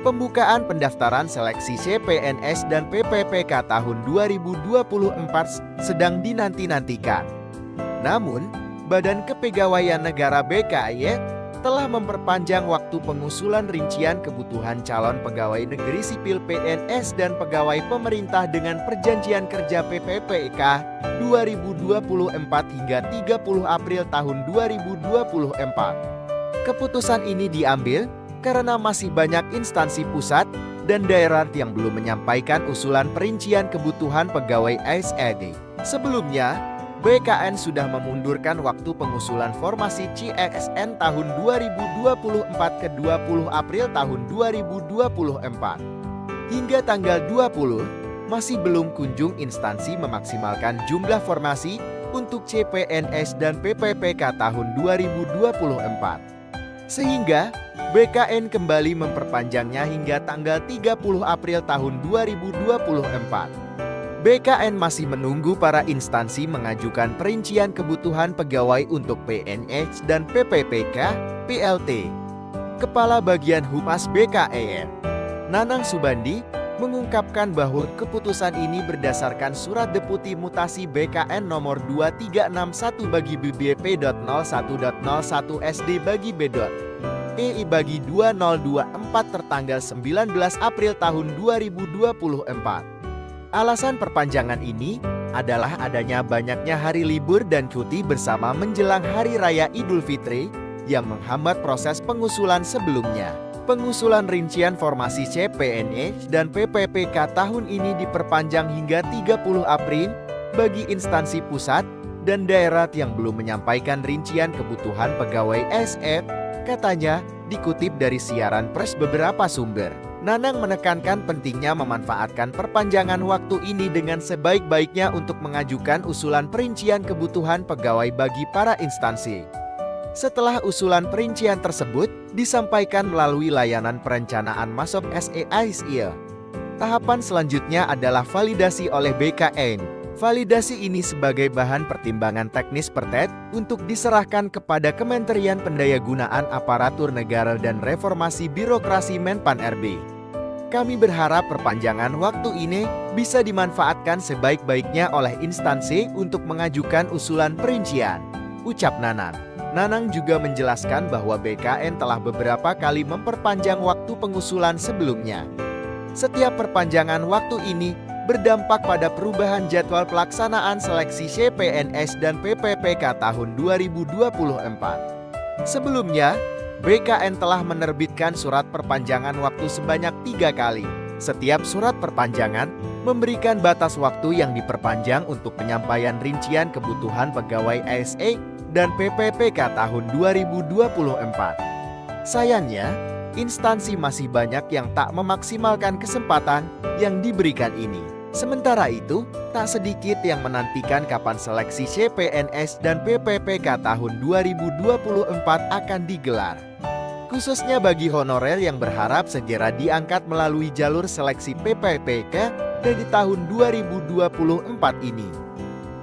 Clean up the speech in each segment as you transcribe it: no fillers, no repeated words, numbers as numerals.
Pembukaan pendaftaran seleksi CPNS dan PPPK tahun 2024 sedang dinanti-nantikan. Namun, Badan Kepegawaian Negara (BKY) telah memperpanjang waktu pengusulan rincian kebutuhan calon pegawai negeri sipil PNS dan pegawai pemerintah dengan perjanjian kerja PPPK 2024 hingga 30 April tahun 2024. Keputusan ini diambil karena masih banyak instansi pusat dan daerah yang belum menyampaikan usulan perincian kebutuhan pegawai ASN. Sebelumnya, BKN sudah memundurkan waktu pengusulan formasi CXN tahun 2024 ke 20 April tahun 2024. Hingga tanggal 20, masih belum kunjung instansi memaksimalkan jumlah formasi untuk CPNS dan PPPK tahun 2024. Sehingga, BKN kembali memperpanjangnya hingga tanggal 30 April tahun 2024. BKN masih menunggu para instansi mengajukan perincian kebutuhan pegawai untuk PNS dan PPPK, PLT. Kepala Bagian Humas BKN, Nanang Subandi, mengungkapkan bahwa keputusan ini berdasarkan Surat Deputi Mutasi BKN nomor 2361 bagi BBP.01.01 SD bagi B.EI bagi 2024 tertanggal 19 April tahun 2024. Alasan perpanjangan ini adalah adanya banyaknya hari libur dan cuti bersama menjelang Hari Raya Idul Fitri yang menghambat proses pengusulan sebelumnya. Pengusulan rincian formasi CPNS dan PPPK tahun ini diperpanjang hingga 30 April bagi instansi pusat dan daerah yang belum menyampaikan rincian kebutuhan pegawai ASN, katanya dikutip dari siaran pers beberapa sumber. Nanang menekankan pentingnya memanfaatkan perpanjangan waktu ini dengan sebaik-baiknya untuk mengajukan usulan perincian kebutuhan pegawai bagi para instansi. Setelah usulan perincian tersebut disampaikan melalui layanan perencanaan masuk SEISIL. Tahapan selanjutnya adalah validasi oleh BKN. Validasi ini sebagai bahan pertimbangan teknis pertet untuk diserahkan kepada Kementerian Pendayagunaan Aparatur Negara dan Reformasi Birokrasi Menpan-RB. Kami berharap perpanjangan waktu ini bisa dimanfaatkan sebaik-baiknya oleh instansi untuk mengajukan usulan perincian, ucap Nanang. Nanang juga menjelaskan bahwa BKN telah beberapa kali memperpanjang waktu pengusulan sebelumnya. Setiap perpanjangan waktu ini berdampak pada perubahan jadwal pelaksanaan seleksi CPNS dan PPPK tahun 2024. Sebelumnya, BKN telah menerbitkan surat perpanjangan waktu sebanyak 3 kali. Setiap surat perpanjangan memberikan batas waktu yang diperpanjang untuk penyampaian rincian kebutuhan pegawai ASN dan PPPK tahun 2024. Sayangnya, instansi masih banyak yang tak memaksimalkan kesempatan yang diberikan ini. Sementara itu, tak sedikit yang menantikan kapan seleksi CPNS dan PPPK tahun 2024 akan digelar. Khususnya bagi honorer yang berharap segera diangkat melalui jalur seleksi PPPK dari tahun 2024 ini.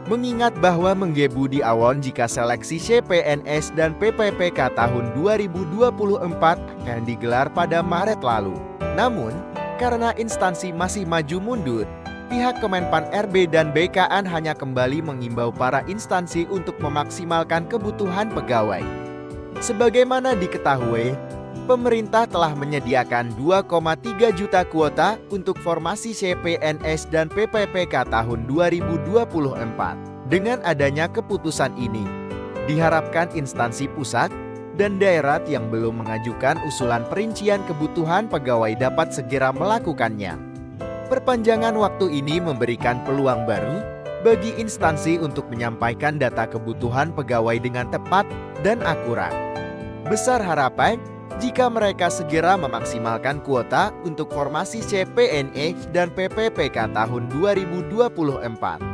Mengingat bahwa menggebu di awon jika seleksi CPNS dan PPPK tahun 2024 akan digelar pada Maret lalu. Namun, karena instansi masih maju mundur, pihak Kemenpan-RB dan BKN hanya kembali mengimbau para instansi untuk memaksimalkan kebutuhan pegawai. Sebagaimana diketahui, pemerintah telah menyediakan 2,3 juta kuota untuk formasi CPNS dan PPPK tahun 2024. Dengan adanya keputusan ini, diharapkan instansi pusat dan daerah yang belum mengajukan usulan perincian kebutuhan pegawai dapat segera melakukannya. Perpanjangan waktu ini memberikan peluang baru bagi instansi untuk menyampaikan data kebutuhan pegawai dengan tepat dan akurat. Besar harapan jika mereka segera memaksimalkan kuota untuk formasi CPNS dan PPPK tahun 2024.